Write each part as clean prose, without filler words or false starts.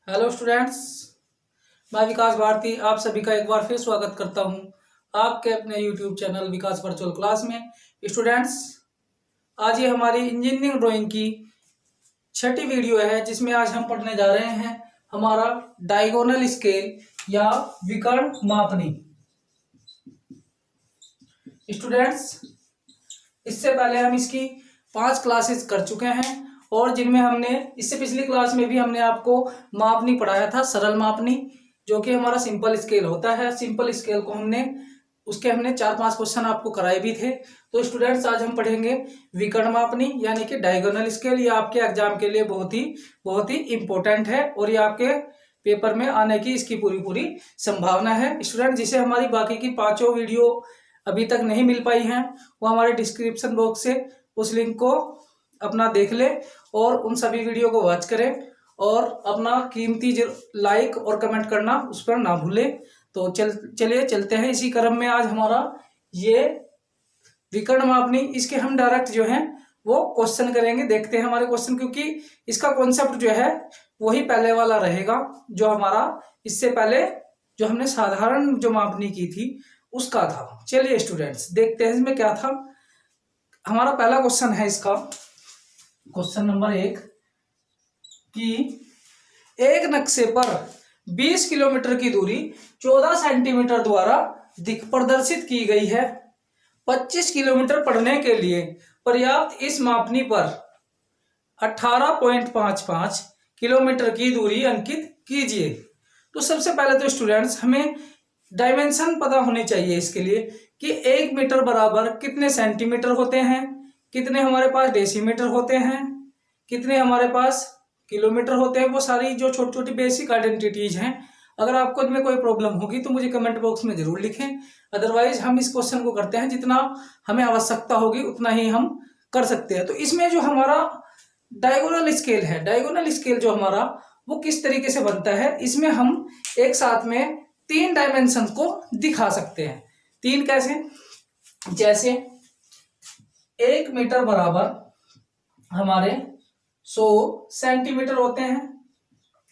Hello students, मैं विकास भारती आप सभी का एक बार फिर स्वागत करता हूं आपके अपने यूट्यूब चैनल विकास वर्चुअल क्लास में। स्टूडेंट्स, आज ये हमारी इंजीनियरिंग ड्राइंग की छठी वीडियो है जिसमें आज हम पढ़ने जा रहे हैं हमारा डायगोनल स्केल या विकर्ण मापनी। स्टूडेंट्स, इससे पहले हम इसकी 5 क्लासेस कर चुके हैं और जिनमें हमने इससे पिछली क्लास में भी हमने आपको मापनी पढ़ाया था, सरल मापनी, जो कि हमारा सिंपल स्केल होता है। सिंपल स्केल को हमने 4-5 क्वेश्चन आपको कराए भी थे। तो स्टूडेंट्स, आज हम पढ़ेंगे विकर्ण मापनी यानी कि डायगोनल स्केल। ये आपके एग्जाम के लिए बहुत ही इंपॉर्टेंट है और ये आपके पेपर में आने की इसकी पूरी संभावना है। स्टूडेंट, जिसे हमारी बाकी की 5 वीडियो अभी तक नहीं मिल पाई हैं, वो हमारे डिस्क्रिप्शन बॉक्स से उस लिंक को अपना देख ले और उन सभी वीडियो को वॉच करें और अपना कीमती लाइक और कमेंट करना उस पर ना भूलें। तो चलिए चलते हैं इसी क्रम में। आज हमारा ये विकर्ण मापनी, इसके हम डायरेक्ट जो है वो क्वेश्चन करेंगे। देखते हैं हमारे क्वेश्चन, क्योंकि इसका कॉन्सेप्ट जो है वही पहले वाला रहेगा जो हमारा इससे पहले जो हमने साधारण जो मापनी की थी उसका था। चलिए स्टूडेंट्स, देखते हैं इसमें क्या था। हमारा पहला क्वेश्चन है इसका, क्वेश्चन नंबर 1 कि एक नक्शे पर 20 किलोमीटर की दूरी 14 सेंटीमीटर द्वारा दिख प्रदर्शित की गई है। 25 किलोमीटर पढ़ने के लिए पर्याप्त इस मापनी पर 18.55 किलोमीटर की दूरी अंकित कीजिए। तो सबसे पहले तो स्टूडेंट्स, हमें डायमेंशन पता होनी चाहिए इसके लिए कि 1 मीटर बराबर कितने सेंटीमीटर होते हैं, कितने हमारे पास डेसीमीटर होते हैं, कितने हमारे पास किलोमीटर होते हैं। वो सारी जो छोटी छोटी बेसिक आइडेंटिटीज हैं, अगर आपको इनमें कोई प्रॉब्लम होगी तो मुझे कमेंट बॉक्स में जरूर लिखें। अदरवाइज हम इस क्वेश्चन को करते हैं, जितना हमें आवश्यकता होगी उतना ही हम कर सकते हैं। तो इसमें जो हमारा डायगोनल स्केल है, डायगोनल स्केल जो हमारा वो किस तरीके से बनता है, इसमें हम एक साथ में 3 डायमेंशन को दिखा सकते हैं। 3 कैसे? जैसे 1 मीटर बराबर हमारे 100 सेंटीमीटर होते हैं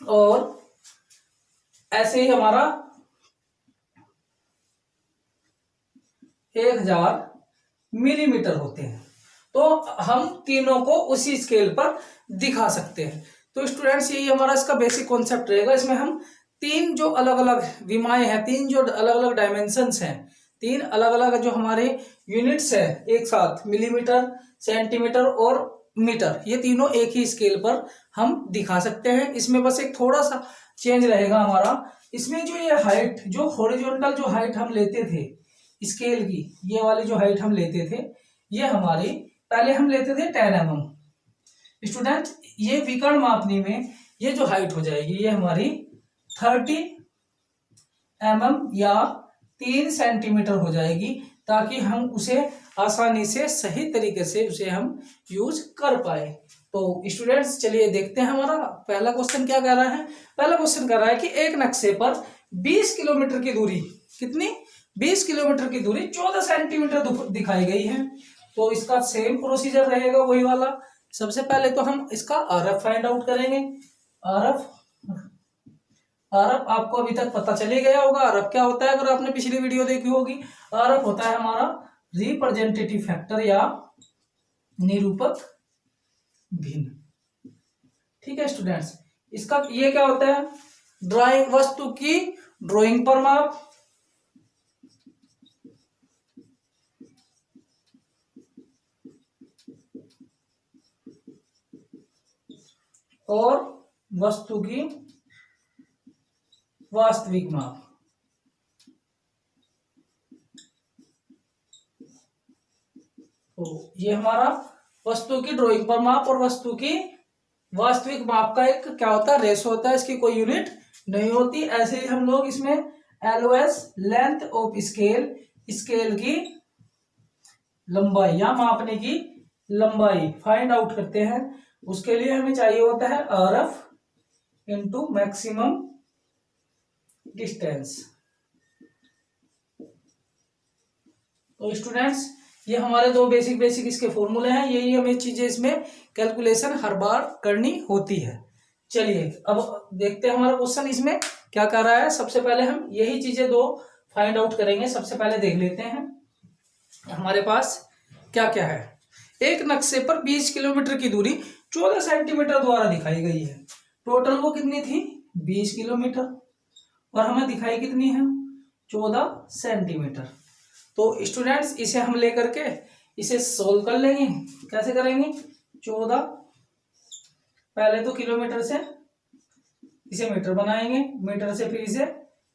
और ऐसे ही हमारा 1000 मिलीमीटर होते हैं। तो हम तीनों को उसी स्केल पर दिखा सकते हैं। तो स्टूडेंट्स, यही हमारा इसका बेसिक कॉन्सेप्ट रहेगा। इसमें हम 3 जो अलग अलग विमाएं हैं, 3 जो अलग अलग डायमेंशंस हैं, 3 अलग अलग जो हमारे यूनिट्स है एक साथ, मिलीमीटर, सेंटीमीटर और मीटर, ये तीनों एक ही स्केल पर हम दिखा सकते हैं। इसमें बस एक थोड़ा सा चेंज रहेगा हमारा। इसमें जो ये हाइट, जो हॉरिजॉन्टल जो हाइट हम लेते थे स्केल की, ये वाली जो हाइट हम लेते थे, ये हमारी पहले हम लेते थे 10 mm। स्टूडेंट, ये विकर्ण मापनी में ये जो हाइट हो जाएगी ये हमारी 30 mm या 3 सेंटीमीटर हो जाएगी, ताकि हम उसे आसानी से सही तरीके से उसे हम यूज कर पाए। तो स्टूडेंट्स, चलिए देखते हैं हमारा पहला क्वेश्चन क्या कह रहा है। पहला क्वेश्चन कह रहा है कि एक नक्शे पर 20 किलोमीटर की दूरी, कितनी? 20 किलोमीटर की दूरी 14 सेंटीमीटर दिखाई गई है। तो इसका सेम प्रोसीजर रहेगा, वही वाला। सबसे पहले तो हम इसका आरएफ फाइंड आउट करेंगे। आरएफ आपको अभी तक पता चले गया होगा। आरएफ क्या होता है, अगर आपने पिछली वीडियो देखी होगी। आरएफ होता है हमारा रिप्रेजेंटेटिव फैक्टर या निरूपक भिन्न। ठीक है स्टूडेंट्स, इसका ये क्या होता है? ड्राइंग, वस्तु की ड्राइंग पर माप और वस्तु की वास्तविक माप। तो ये हमारा वस्तु की ड्राइंग पर माप और वस्तु की वास्तविक माप का एक क्या होता है? रेशो होता है। इसकी कोई यूनिट नहीं होती। ऐसे ही हम लोग इसमें LOS, length of scale, scale की लंबाई या मापने की लंबाई फाइंड आउट करते हैं। उसके लिए हमें चाहिए होता है आरएफ इंटू मैक्सिमम डिस्टेंस। तो स्टूडेंट्स, ये हमारे 2 बेसिक इसके फॉर्मूले हैं। यही हमें चीजें इसमें कैलकुलेशन हर बार करनी होती है। चलिए अब देखते हैं हमारा क्वेश्चन इसमें क्या कर रहा है। सबसे पहले हम यही चीजें दो फाइंड आउट करेंगे। सबसे पहले देख लेते हैं हमारे पास क्या क्या है। एक नक्शे पर 20 किलोमीटर की दूरी 14 सेंटीमीटर द्वारा दिखाई गई है। टोटल वो कितनी थी? 20 किलोमीटर, और हमें दिखाई कितनी है? 14 सेंटीमीटर। तो स्टूडेंट्स इसे हम लेकर के इसे सोल्व कर लेंगे। कैसे करेंगे? 14, पहले तो किलोमीटर से इसे मीटर बनाएंगे, मीटर से फिर इसे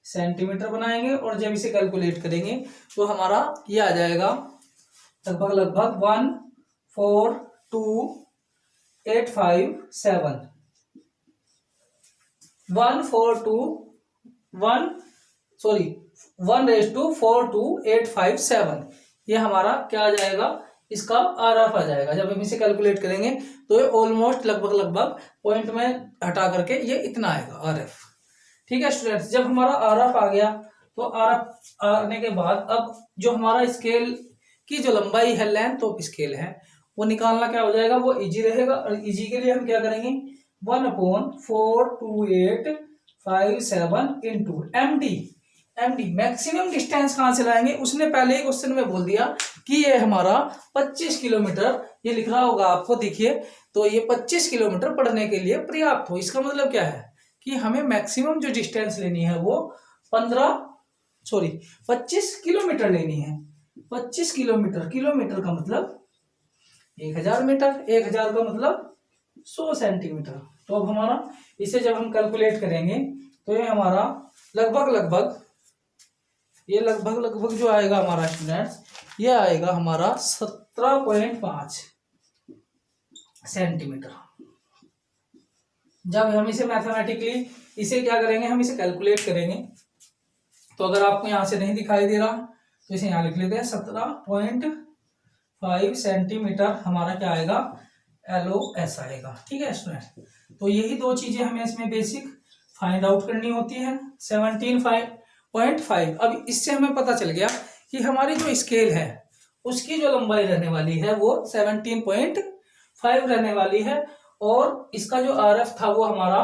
सेंटीमीटर बनाएंगे, और जब इसे कैलकुलेट करेंगे तो हमारा ये आ जाएगा लगभग 142,857 1/42,857 ये हमारा क्या आ जाएगा? इसका आरएफ आ जाएगा। जब हम इसे कैलकुलेट करेंगे तो ये ऑलमोस्ट लगभग पॉइंट में हटा करके ये इतना आएगा आरएफ। ठीक है स्टूडेंट्स, जब हमारा आरएफ आ गया तो आरएफ आने के बाद अब जो हमारा स्केल की जो लंबाई है, लेंथ ऑफ स्केल है, वो निकालना क्या हो जाएगा? वो इजी रहेगा। और इजी के लिए हम क्या करेंगे? 1/42,857 इंटू एमडी मैक्सिमम डिस्टेंस कहां से लाएंगे? उसने पहले ही क्वेश्चन में बोल दिया कि ये हमारा 25 किलोमीटर, ये लिख रहा होगा आपको, देखिए, तो ये 25 किलोमीटर पढ़ने के लिए पर्याप्त हो। इसका मतलब क्या है कि हमें मैक्सिमम जो डिस्टेंस लेनी है वो 25 किलोमीटर लेनी है। 25 किलोमीटर, किलोमीटर का मतलब 1000 मीटर, 1000 का मतलब 100 सेंटीमीटर। तो अब हमारा इसे जब हम कैलकुलेट करेंगे तो ये हमारा लगभग जो आएगा हमारा स्टूडेंट्स, ये आएगा हमारा 17.5 सेंटीमीटर। जब हम इसे मैथमेटिकली इसे क्या करेंगे? हम इसे कैलकुलेट करेंगे। तो अगर आपको यहां से नहीं दिखाई दे रहा तो इसे यहां लिख लेते हैं। 17.5 सेंटीमीटर हमारा क्या आएगा? LOS आएगा। ठीक है स्टूडेंट, तो यही दो चीजें हमें इसमें बेसिक फाइंड आउट करनी होती है। 17.5। अब इससे हमें पता चल गया कि हमारी जो स्केल है उसकी जो लंबाई रहने वाली है वो 17.5 रहने वाली है, और इसका जो RF था वो हमारा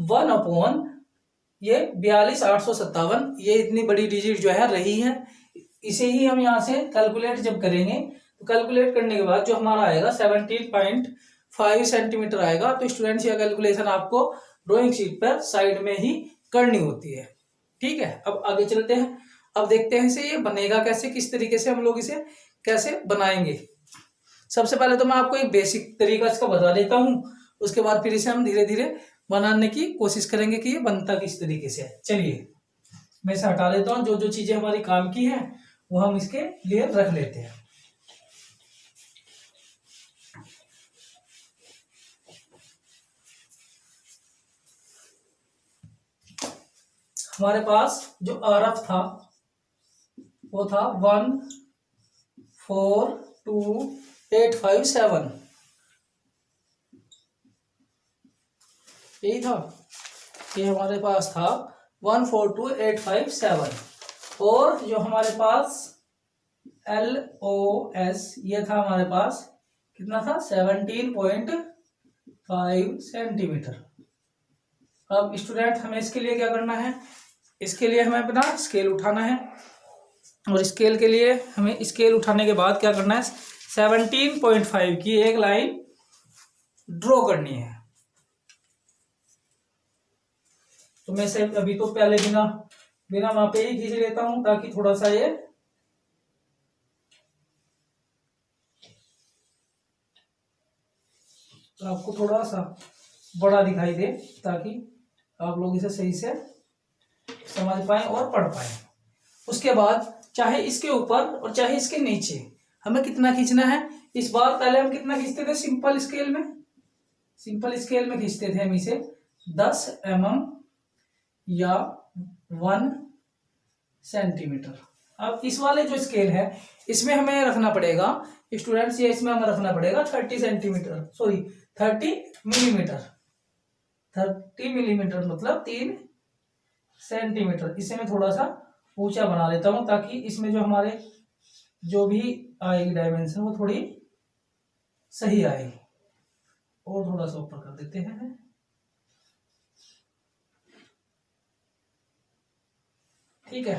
1/42,857, ये इतनी बड़ी डिजिट जो है रही है। इसे ही हम यहाँ से कैलकुलेट जब करेंगे तो कैलकुलेट करने के बाद जो हमारा आएगा 17.5 सेंटीमीटर आएगा। तो स्टूडेंट्स ये कैलकुलेशन आपको ड्राइंग शीट पर साइड में ही करनी होती है। ठीक है, अब आगे चलते हैं। अब देखते हैं इसे ये बनेगा कैसे, किस तरीके से हम लोग इसे कैसे बनाएंगे। सबसे पहले तो मैं आपको एक बेसिक तरीका इसका बता देता हूँ, उसके बाद फिर इसे हम धीरे धीरे बनाने की कोशिश करेंगे कि ये बनता किस तरीके से है। चलिए मैं इसे हटा देता हूँ। जो जो चीजें हमारी काम की है वो हम इसके लिए रख लेते हैं। हमारे पास जो RF था वो था 1/42,857, यही था। ये हमारे पास था 1/42,857, और जो हमारे पास LOS ये था हमारे पास कितना था? 17.5 सेंटीमीटर। अब स्टूडेंट हमें इसके लिए क्या करना है? इसके लिए हमें अपना स्केल उठाना है, और स्केल के लिए हमें स्केल उठाने के बाद क्या करना है? 17.5 की एक लाइन ड्रॉ करनी है। तो मैं से अभी तो पहले बिना मापे ही खींच लेता हूं ताकि थोड़ा सा ये आपको थोड़ा सा बड़ा दिखाई दे, ताकि आप लोग इसे सही से समझ पाए और पढ़ पाए। उसके बाद चाहे इसके ऊपर और चाहे इसके नीचे हमें कितना खींचना है? इस बार पहले हम कितना खींचते थे? सिंपल स्केल में खींचते थे हम इसे 10 mm या 1 सेंटीमीटर। अब इस वाले जो स्केल है इसमें हमें रखना पड़ेगा स्टूडेंट्स, ये इसमें हमें रखना पड़ेगा 30 मिलीमीटर। 30 मिलीमीटर मतलब 3 सेंटीमीटर। इसे मैं थोड़ा सा ऊंचा बना लेता हूं ताकि इसमें जो हमारे जो भी आएगी डायमेंशन वो थोड़ी सही आएगी। और थोड़ा सा ऊपर कर देते हैं। ठीक है,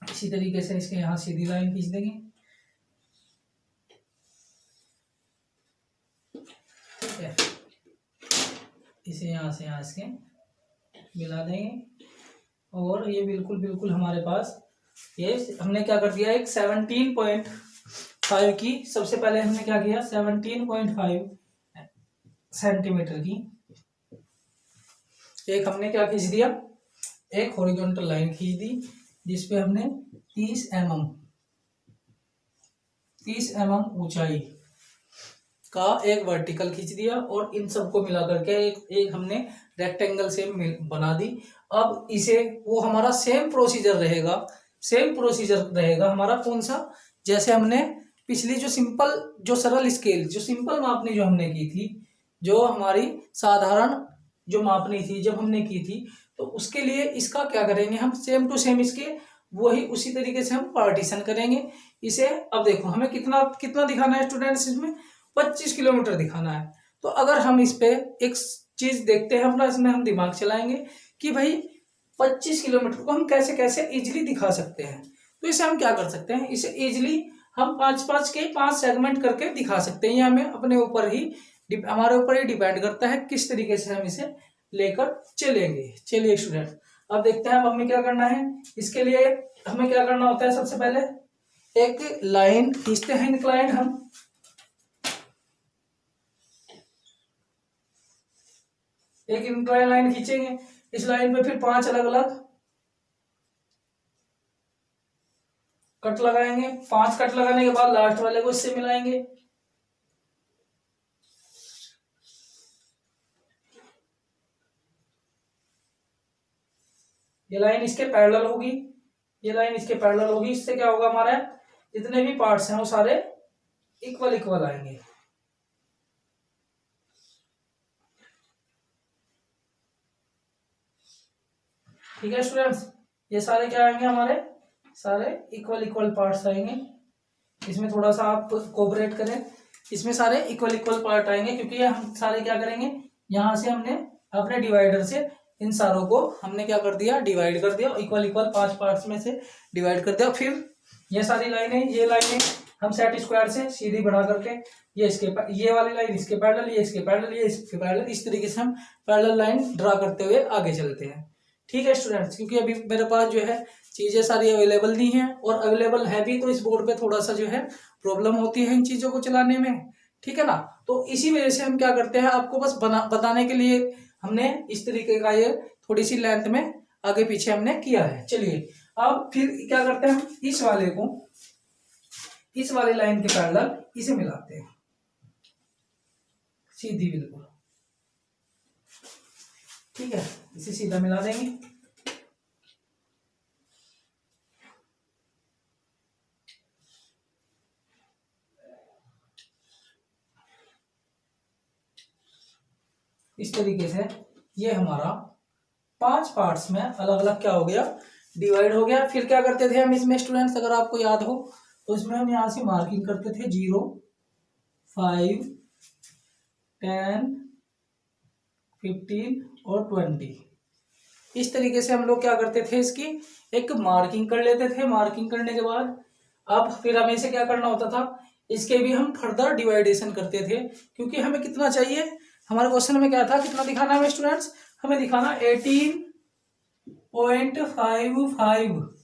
इसी तरीके से इसके यहाँ सीधी लाइन खींच देंगे। ठीक है, इसे यहाँ से यहाँ इसके मिला देंगे और ये बिल्कुल बिल्कुल हमारे पास ये हमने क्या कर दिया, एक 17.5 की, सबसे पहले हमने क्या किया 17.5 सेंटीमीटर की एक हमने क्या खींच दिया, एक हॉरिजॉन्टल लाइन खींच दी जिसपे हमने 30 mm ऊंचाई का एक वर्टिकल खींच दिया और इन सबको मिला करके एक हमने रेक्टेंगल से बना दी। अब इसे वो हमारा सेम प्रोसीजर रहेगा हमारा कौन सा, जैसे हमने पिछली जो सरल स्केल जो सिंपल मापनी जो हमने की थी, जो हमारी साधारण जो मापनी थी जब हमने की थी, तो उसके लिए इसका क्या करेंगे हम, सेम टू सेम इसके वही उसी तरीके से हम पार्टीशन करेंगे इसे। अब देखो हमें कितना कितना दिखाना है स्टूडेंट्स, इसमें 25 किलोमीटर दिखाना है। तो अगर हम इस पे एक चीज देखते हैं अपना, इसमें हम दिमाग चलाएंगे कि भाई 25 किलोमीटर को हम कैसे कैसे इजिली दिखा सकते हैं। तो इसे हम क्या कर सकते हैं, इसे इजिली हम 5 सेगमेंट करके दिखा सकते हैं। ये हमें अपने ऊपर ही हमारे ऊपर ही डिपेंड करता है किस तरीके से हम इसे लेकर चलेंगे। चलिए स्टूडेंट, अब देखते हैं अब हमें क्या करना है। इसके लिए हमें क्या करना होता है, सबसे पहले एक लाइन खींचते हैं इंक्लाइंड, हम एक इंक्लाइन लाइन खींचेंगे। इस लाइन पे फिर 5 अलग अलग कट लगाएंगे। 5 कट लगाने के बाद लास्ट वाले को इससे मिलाएंगे। ये लाइन इसके पैरेलल होगी, ये लाइन इसके पैरेलल होगी। इससे क्या होगा, हमारे जितने भी पार्ट्स हैं वो सारे इक्वल इक्वल आएंगे। ठीक है स्टूडेंट्स, ये सारे क्या आएंगे, हमारे सारे इक्वल इक्वल पार्ट्स आएंगे। इसमें थोड़ा सा आप कोऑपरेट करें, इसमें सारे इक्वल इक्वल पार्ट आएंगे क्योंकि ये हम सारे क्या करेंगे, यहाँ से हमने अपने डिवाइडर से इन सारों को हमने क्या कर दिया, डिवाइड कर दिया, इक्वल इक्वल 5 पार्ट्स में से डिवाइड कर दिया। फिर ये सारी लाइनें, ये लाइनें हम सेट स्क्वायर से सीधी बढ़ा करके ये वाली लाइन इसके पैरेलल, ये इसके पैरेलल, ये इसके पैरेलल, इस तरीके से हम पैरेलल लाइन ड्रा करते हुए आगे चलते हैं। ठीक है स्टूडेंट्स, क्योंकि अभी मेरे पास जो है चीजें सारी अवेलेबल नहीं है, और अवेलेबल है भी तो इस बोर्ड पे थोड़ा सा जो है प्रॉब्लम होती है इन चीजों को चलाने में। ठीक है ना, तो इसी वजह से हम क्या करते हैं, आपको बस बताने के लिए हमने इस तरीके का ये थोड़ी सी लेंथ में आगे पीछे हमने किया है। चलिए अब फिर क्या करते हैं, हम इस वाले को इस वाली लाइन के पैरेलल इसे मिलाते हैं सीधी बिल्कुल। ठीक है, इसे सीधा मिला देंगे। इस तरीके से ये हमारा 5 पार्ट्स में अलग अलग क्या हो गया, डिवाइड हो गया। फिर क्या करते थे हम इसमें स्टूडेंट्स, अगर आपको याद हो तो इसमें हम यहाँ से मार्किंग करते थे 0, 5, 10, 15 और 20। इस तरीके से हम लोग क्या करते थे, इसकी एक मार्किंग कर लेते थे। मार्किंग करने के बाद अब फिर हमें इसे क्या करना होता था, इसके भी हम फर्दर डिवाइडेशन करते थे, क्योंकि हमें कितना चाहिए, हमारे क्वेश्चन में क्या था, कितना दिखाना है स्टूडेंट्स, हमें दिखाना 18.55।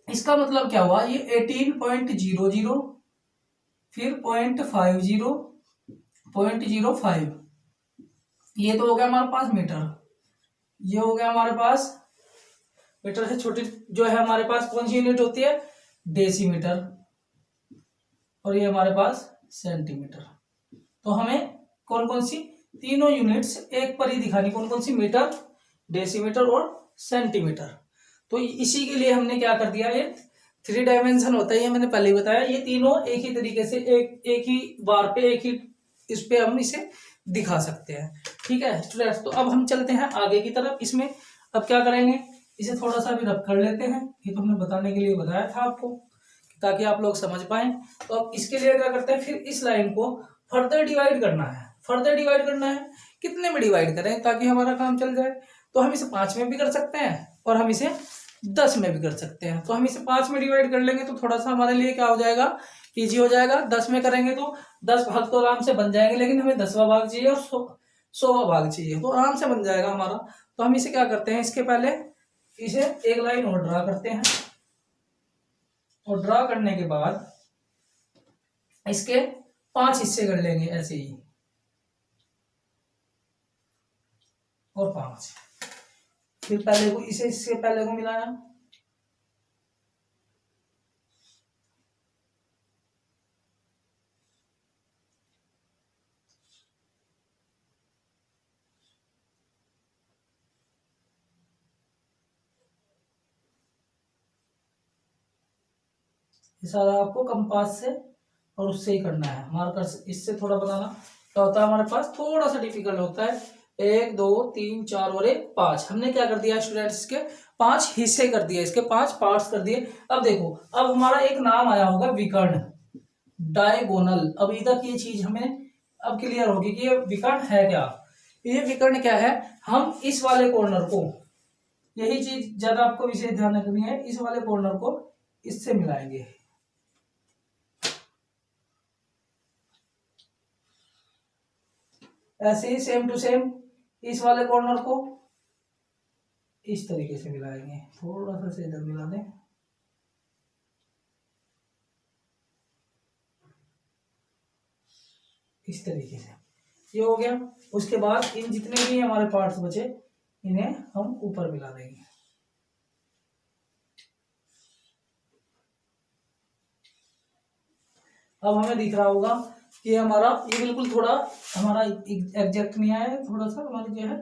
इसका मतलब क्या हुआ, ये 18.00 फिर 0.50 0.05, ये तो हो गया हमारे पास मीटर। ये हो गया हमारे पास मीटर से छोटी जो है हमारे पास कौन सी यूनिट होती है, डेसीमीटर, और ये हमारे पास सेंटीमीटर। तो हमें कौन कौन सी तीनों यूनिट्स एक पर ही दिखानी, कौन कौन सी, मीटर, डेसीमीटर और सेंटीमीटर। तो इसी के लिए हमने क्या कर दिया, ये 3 डायमेंशन होता है, ये मैंने पहले ही बताया। ये तीनों एक ही तरीके से एक ही बार पे एक ही इस पे हम इसे दिखा सकते हैं। ठीक है स्टूडेंट्स, तो अब हम चलते हैं आगे की तरफ। इसमें अब क्या करेंगे, इसे थोड़ा सा भी रब कर लेते हैं, ये तो हमने बताने के लिए बताया था आपको ताकि आप लोग समझ पाए। तो अब इसके लिए क्या करते हैं, फिर इस लाइन को फर्दर डिवाइड करना है। फर्दर डिवाइड करना है, कितने में डिवाइड करें ताकि हमारा काम चल जाए, तो हम इसे 5 में भी कर सकते हैं और हम इसे 10 में भी कर सकते हैं। तो हम इसे 5 में डिवाइड कर लेंगे तो थोड़ा सा हमारे लिए क्या हो जाएगा, ईजी हो जाएगा। 10 में करेंगे तो 10 भाग तो आराम से बन जाएंगे, लेकिन हमें 10वां भाग चाहिए और 100वां भाग चाहिए, तो आराम से बन जाएगा हमारा। तो हम इसे क्या करते हैं, इसके पहले इसे एक लाइन और ड्रा करते हैं, और ड्रा करने के बाद इसके 5 हिस्से कर लेंगे ऐसे ही, और 5, फिर पहले को इसे इससे पहले को मिलाया, ये सारा आपको कंपास से और उससे ही करना है। मार्कर इससे थोड़ा बनाना क्या होता है, हमारे पास थोड़ा सा डिफिकल्ट होता है। 1 2 3 4 और 1 5, हमने क्या कर दिया स्टूडेंट्स, इसके 5 हिस्से कर दिए, इसके 5 पार्ट्स कर दिए। अब देखो, अब हमारा एक नाम आया होगा विकर्ण, डायगोनल। अब इधर की ये चीज हमें अब क्लियर होगी कि ये विकर्ण है क्या। ये विकर्ण क्या है, हम इस वाले कॉर्नर को, यही चीज ज्यादा आपको विशेष ध्यान रखनी है, इस वाले कॉर्नर को इससे मिलाएंगे, ऐसे ही सेम टू सेम इस वाले कॉर्नर को इस तरीके से मिलाएंगे। थोड़ा सा से इधर मिला दें, इस तरीके से, ये हो गया। उसके बाद इन जितने भी हमारे पार्ट्स बचे इन्हें हम ऊपर मिला देंगे। अब हमें दिख रहा होगा कि हमारा ये बिल्कुल थोड़ा हमारा एग्जैक्ट नहीं आया है, थोड़ा सा हमारी जो है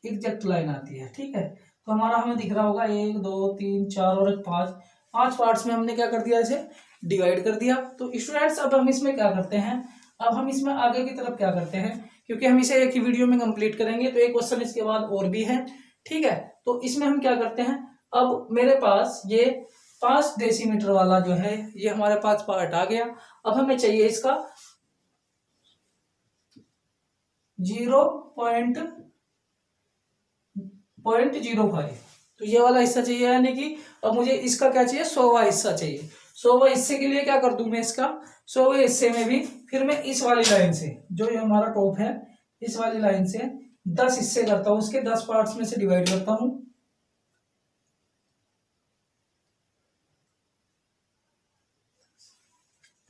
एग्जैक्ट लाइन आती है, ठीक है। तो हमारा हमें दिख रहा होगा 1 2 3 4 और 5, 5 पार्ट्स में हमने क्या कर दिया, इसे डिवाइड कर दिया। तो स्टूडेंट्स अब हम इसमें क्या करते हैं, अब हम इसमें आगे की तरफ क्या करते हैं, क्योंकि हम इसे एक ही वीडियो में कंप्लीट करेंगे, तो एक क्वेश्चन इसके बाद और भी है, ठीक है। तो इसमें हम क्या करते हैं, अब मेरे पास ये 5 डेसीमीटर वाला जो है ये हमारे पास पार्ट आ गया। अब हमें चाहिए इसका 0.05, तो ये वाला हिस्सा चाहिए, यानी कि अब मुझे इसका क्या चाहिए, 100वां हिस्सा चाहिए। 100वां हिस्से के लिए क्या कर दूं मैं, इसका 100वें हिस्से में भी फिर मैं इस वाली लाइन से, जो ये हमारा टॉप है, इस वाली लाइन से 10 हिस्से करता हूं, उसके 10 पार्ट्स में से डिवाइड करता हूं।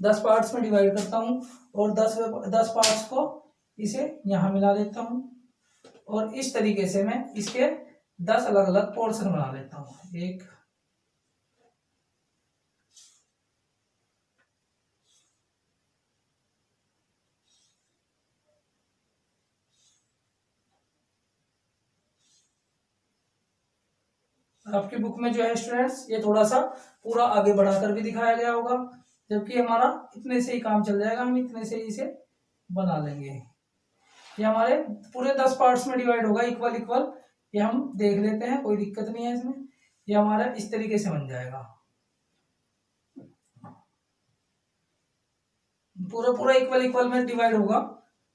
10 पार्ट्स में डिवाइड करता हूं और 10 पार्ट्स को इसे यहां मिला देता हूं, और इस तरीके से मैं इसके 10 अलग अलग पोर्शन बना लेता हूं। एक, आपकी बुक में जो है स्टूडेंट्स ये थोड़ा सा पूरा आगे बढ़ाकर भी दिखाया गया होगा, जबकि हमारा इतने से ही काम चल जाएगा, हम इतने से ही इसे बना लेंगे। ये हमारे पूरे 10 पार्ट्स में डिवाइड होगा, इक्वल इक्वल, ये हम देख लेते हैं, कोई दिक्कत नहीं है इसमें। ये हमारा इस तरीके से बन जाएगा, पूरा पूरा इक्वल इक्वल में डिवाइड होगा,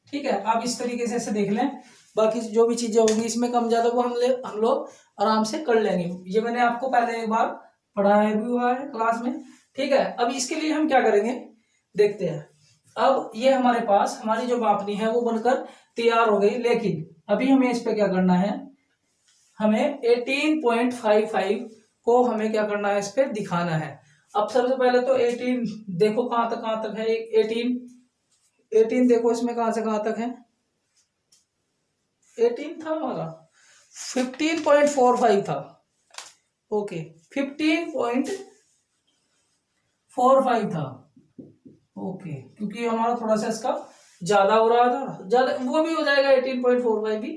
ठीक है। आप इस तरीके से ऐसे देख लें, बाकी जो भी चीजें होंगी इसमें कम ज्यादा वो हम लोग आराम से कर लेंगे। ये मैंने आपको पहले एक बार पढ़ाया भी हुआ है क्लास में, ठीक है। अब इसके लिए हम क्या करेंगे देखते हैं। अब ये हमारे पास हमारी जो मापनी है वो बनकर तैयार हो गई, लेकिन अभी हमें इस पे क्या करना है, हमें 18.55 को हमें क्या करना है, इस पे दिखाना है। अब सबसे पहले तो 18 देखो कहां तक है, 18 देखो इसमें कहां से कहां तक है, 18 था हमारा, 15.45 था, ओके 15.45 था, ओके, क्योंकि हमारा थोड़ा सा इसका ज्यादा हो रहा था, ज्यादा वो भी हो जाएगा 18.45 भी,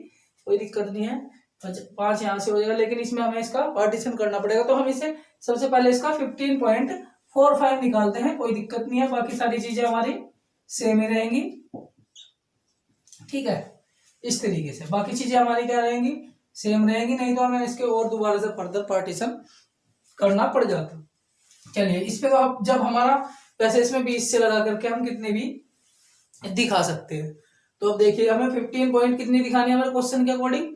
कोई दिक्कत नहीं है। 5 यहाँ से हो जाएगा, लेकिन इसमें हमें इसका पार्टीशन करना पड़ेगा, तो हम इसे सबसे पहले इसका 15.45 निकालते हैं, कोई दिक्कत नहीं है, बाकी सारी चीजें हमारी सेम ही रहेंगी, ठीक है। इस तरीके से बाकी चीजें हमारी क्या रहेंगी, सेम रहेंगी, नहीं तो हमें इसके और दोबारा से फर्दर पार्टीशन करना पड़ जाता। चलिए इस पे तो अब जब हमारा वैसे इसमें 20 से लगा करके हम कितने भी दिखा सकते हैं। तो अब देखिए हमें 15 पॉइंट कितनी दिखानी है हमारे क्वेश्चन के अकॉर्डिंग,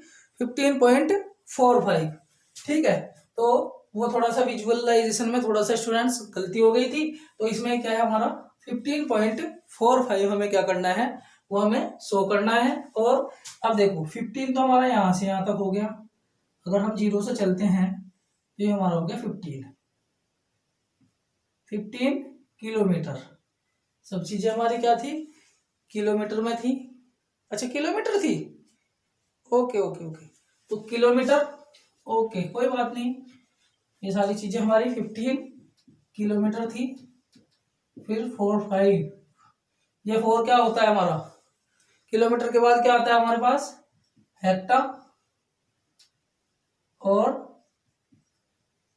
15.45। ठीक है, तो वो थोड़ा सा विजुअलाइजेशन में थोड़ा सा स्टूडेंट्स गलती हो गई थी, तो इसमें क्या है हमारा 15.45 हमें क्या करना है, वो हमें शो करना है। और अब देखो 15 तो हमारा यहाँ से यहाँ तक हो गया, अगर हम 0 से चलते हैं तो ये हमारा हो गया 15 किलोमीटर। सब चीजें हमारी क्या थी, किलोमीटर में थी। अच्छा किलोमीटर थी, ओके ओके ओके, तो किलोमीटर, ओके कोई बात नहीं, ये सारी चीजें हमारी 15 किलोमीटर थी। फिर 45, ये 4 क्या होता है हमारा, किलोमीटर के बाद क्या आता है हमारे पास, हेक्टा और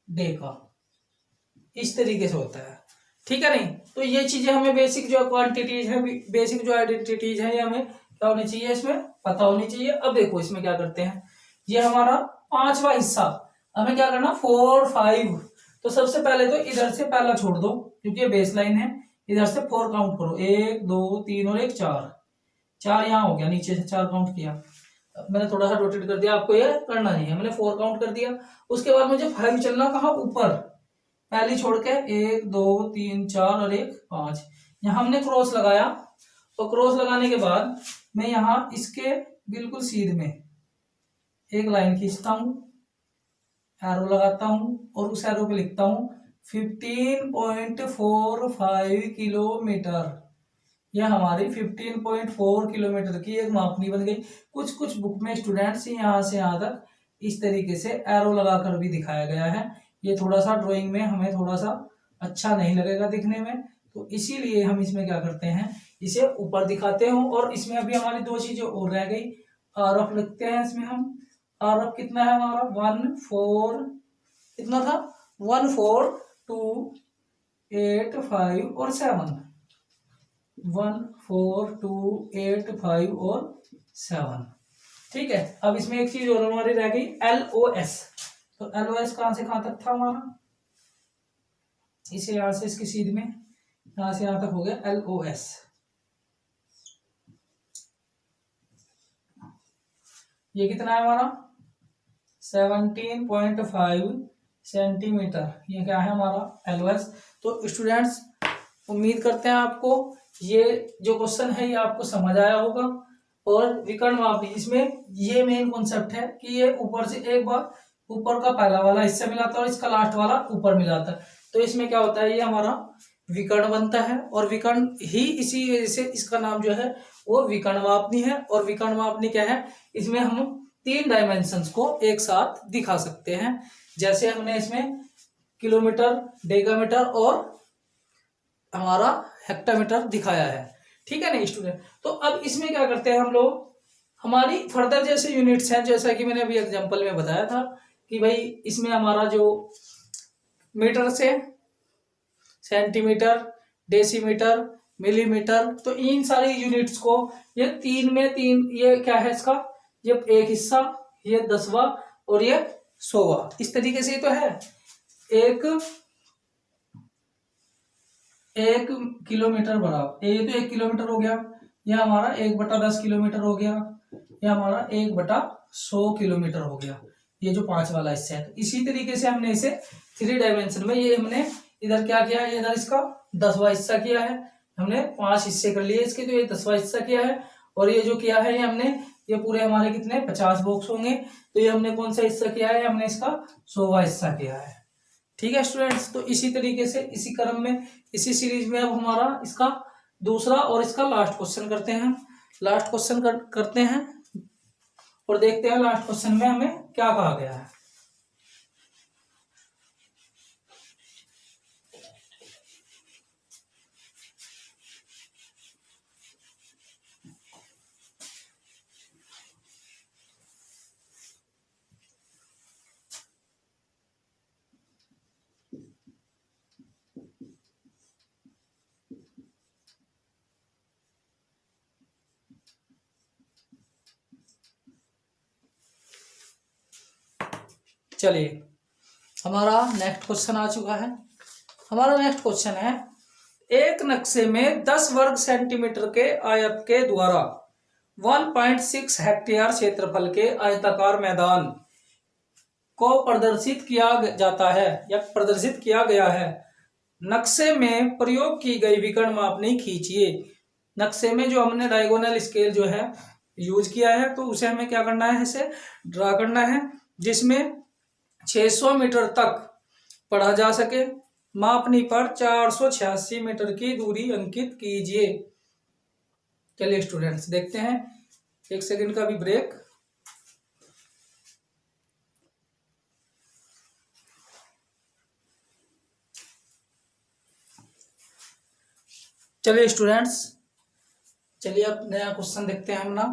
डेका, इस तरीके से होता है। ठीक है, नहीं तो ये चीजें हमें बेसिक जो क्वांटिटीज है, बेसिक जो आइडेंटिटीज है, ये हमें क्या होनी चाहिए, इसमें पता होनी चाहिए। अब देखो इसमें क्या करते हैं, ये हमारा 5वां हिस्सा, हमें क्या करना 4 5। तो सबसे पहले तो इधर से पहला छोड़ दो क्योंकि ये बेस लाइन है, इधर से 4 काउंट करो, 1 2 3 और 1 4, 4 यहाँ हो गया, नीचे से 4 काउंट किया, मैंने थोड़ा सा रोटेट कर दिया, आपको ये करना नहीं है, मैंने 4 काउंट कर दिया। उसके बाद मुझे 5 चलना, कहाँ ऊपर, पहली छोड़ के 1 2 3 4 और 1 5, यहाँ हमने क्रॉस लगाया। तो क्रॉस लगाने के बाद मैं यहाँ इसके बिल्कुल सीध में एक लाइन खींचता हूं, एरो लगाता हूं और उस एरो पे लिखता हूं 15.45 किलोमीटर। यह हमारी 15.4 किलोमीटर की एक मापनी बन गई। कुछ कुछ बुक में स्टूडेंट्स यहाँ से यहाँ तक इस तरीके से एरो लगाकर भी दिखाया गया है, ये थोड़ा सा ड्राइंग में हमें थोड़ा सा अच्छा नहीं लगेगा दिखने में, तो इसीलिए हम इसमें क्या करते हैं, इसे ऊपर दिखाते हैं। और इसमें अभी हमारी 2 चीजें और रह गई, आर एफ लिखते हैं इसमें हम, आर एफ कितना है हमारा 14, कितना था 14285 और 7, 14285 और 7। ठीक है, अब इसमें एक चीज और हमारी रह गई LOS। तो LOS कहां से कहां तक था हमारा, इसे यहां से इसकी सीध में यहां से यहां तक हो गया LOS। ये कितना है हमारा 17.5 सेंटीमीटर, ये क्या है हमारा LOS। तो स्टूडेंट्स उम्मीद करते हैं आपको ये जो क्वेश्चन है ये आपको समझ आया होगा। और विकर्ण मापनी, इसमें ये मेन कॉन्सेप्ट है कि ये ऊपर से एक बार ऊपर का पहला वाला हिस्सा मिलाता है और इसका लास्ट वाला ऊपर मिलाता है, तो इसमें क्या होता है, ये हमारा विकर्ण बनता है। और विकर्ण ही इसी वजह से इसका नाम जो है वो विकर्ण मापनी है। और विकर्ण मापनी क्या है, इसमें हम 3 डायमेंशंस को एक साथ दिखा सकते हैं, जैसे हमने इसमें किलोमीटर, डेकामीटर और हमारा हेक्टामीटर दिखाया है। ठीक है ना स्टूडेंट, तो अब इसमें क्या करते हैं हम लोग, हमारी फर्दर जैसे यूनिट्स हैं, जैसा कि मैंने अभी एग्जांपल में बताया था कि भाई इसमें हमारा जो मीटर से सेंटीमीटर, डेसीमीटर, मिलीमीटर, तो इन सारी यूनिट्स को ये 3 में 3, ये क्या है इसका, ये एक हिस्सा, ये 10वां और ये 100वां, इस तरीके से तो है। एक किलोमीटर बराबर, ये तो 1 किलोमीटर हो गया, यह हमारा 1/10 किलोमीटर हो गया, यह हमारा 1/100 किलोमीटर हो गया, ये जो 5 वाला हिस्सा है। तो इसी तरीके से हमने इसे 3 डायमेंशन में, ये हमने इधर क्या किया है, इधर इसका 10वां हिस्सा किया है, हमने 5 हिस्से कर लिए इसके, तो ये 10वां हिस्सा किया है। और ये जो किया है ये हमने, ये पूरे हमारे कितने 50 बॉक्स होंगे, तो ये हमने कौन सा हिस्सा किया है, हमने इसका 100वां हिस्सा किया है। ठीक है स्टूडेंट्स, तो इसी तरीके से इसी क्रम में इसी सीरीज में अब हमारा इसका दूसरा और इसका लास्ट क्वेश्चन करते हैं। लास्ट क्वेश्चन करते हैं और देखते हैं लास्ट क्वेश्चन में हमें क्या कहा गया है। चलिए हमारा नेक्स्ट क्वेश्चन आ चुका है। हमारा नेक्स्ट क्वेश्चन है, एक नक्शे में 10 वर्ग सेंटीमीटर के आयत के द्वारा 1.6 हेक्टेयर क्षेत्रफल के आयताकार मैदान को प्रदर्शित किया जाता है या प्रदर्शित किया गया है। नक्शे में प्रयोग की गई विकर्ण मापनी खींचिए। नक्शे में जो हमने डायगोनल स्केल जो है यूज किया है, तो उसे हमें क्या करना है, इसे ड्रा करना है, जिसमें 600 मीटर तक पढ़ा जा सके। मापनी पर 486 मीटर की दूरी अंकित कीजिए। चलिए स्टूडेंट्स देखते हैं, 1 सेकंड का भी ब्रेक। चलिए स्टूडेंट्स, चलिए अब नया क्वेश्चन देखते हैं हम ना।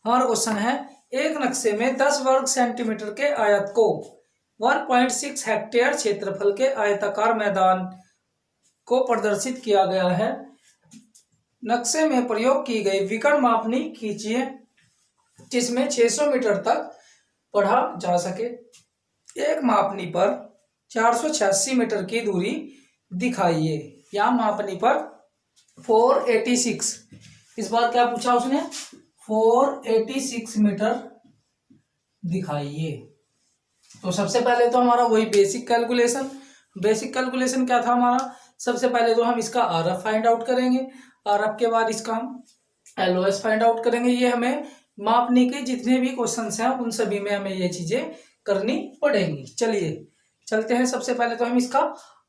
हमारा क्वेश्चन है, एक नक्शे में 10 वर्ग सेंटीमीटर के आयत को 1.6 हेक्टेयर क्षेत्रफल के आयताकार मैदान को प्रदर्शित किया गया है। नक्शे में प्रयोग की गई विकर्ण मापनी खींचिए जिसमें 600 मीटर तक पढ़ा जा सके। एक मापनी पर 486 मीटर की दूरी दिखाइए। या मापनी पर 486, इस बार क्या पूछा उसने, 486 मीटर दिखाइए। तो सबसे पहले तो हमारा वही बेसिक कैलकुलेशन क्या था हमारा, सबसे पहले तो हम इसका आरएफ फाइंड आउट करेंगे, आरएफ के बाद इसका हम एलओएस फाइंड आउट करेंगे। ये हमें मापने के जितने भी क्वेश्चंस हैं उन सभी में हमें ये चीजें करनी पड़ेंगी। चलिए चलते हैं, सबसे पहले तो हम इसका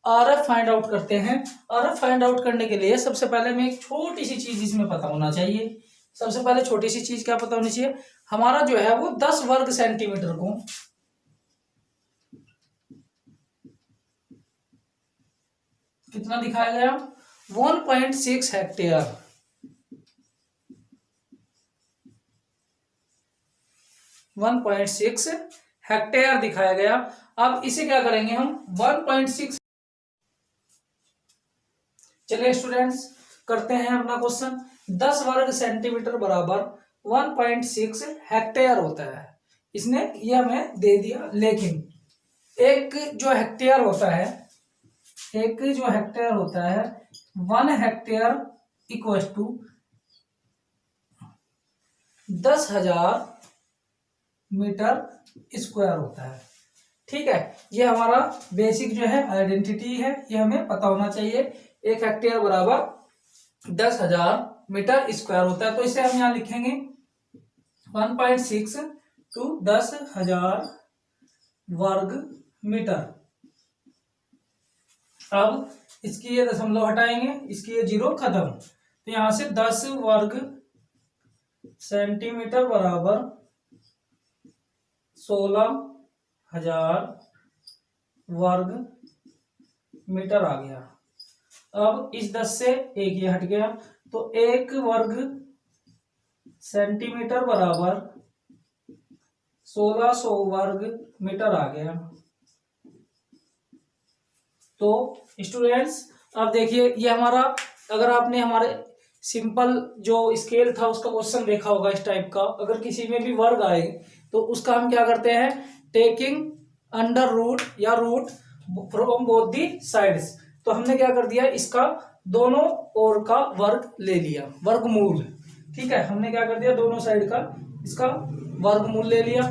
आरएफ फाइंड आउट करते हैं। आरएफ फाइंड आउट करने के लिए सबसे पहले हमें एक छोटी सी चीज इसमें पता होना चाहिए। सबसे पहले छोटी सी चीज क्या पता होनी चाहिए, हमारा जो है वो 10 वर्ग सेंटीमीटर को कितना दिखाया गया, 1.6 हेक्टेयर। 1.6 हेक्टेयर दिखाया गया। अब इसे क्या करेंगे हम 1.6, चलिए स्टूडेंट्स करते हैं अपना क्वेश्चन। 10 वर्ग सेंटीमीटर बराबर 1.6 हेक्टेयर होता है, इसने ये हमें दे दिया। लेकिन एक जो हेक्टेयर होता है 1 hectare equal to 10,000 metre square होता है। ठीक है, ये हमारा बेसिक जो है आइडेंटिटी है, ये हमें पता होना चाहिए। 1 हेक्टेयर बराबर 10,000 मीटर स्क्वायर होता है। तो इसे हम यहाँ लिखेंगे 1.6 टू 10,000 वर्ग मीटर। अब इसकी ये दशमलव हटाएंगे, इसकी ये 0 खत्म, तो यहां से 10 वर्ग सेंटीमीटर बराबर 16,000 वर्ग मीटर आ गया। अब इस 10 से एक ये हट गया, तो 1 वर्ग सेंटीमीटर बराबर 1600 वर्ग मीटर आ गया। तो स्टूडेंट्स अब देखिए, ये हमारा, अगर आपने हमारे सिंपल जो स्केल था उसका क्वेश्चन देखा होगा इस टाइप का, अगर किसी में भी वर्ग आए तो उसका हम क्या करते हैं, टेकिंग अंडर रूट या root from both the sides. तो हमने क्या कर दिया, इसका दोनों ओर का वर्ग ले लिया, वर्गमूल। ठीक है, हमने क्या कर दिया, दोनों साइड का इसका वर्गमूल ले लिया।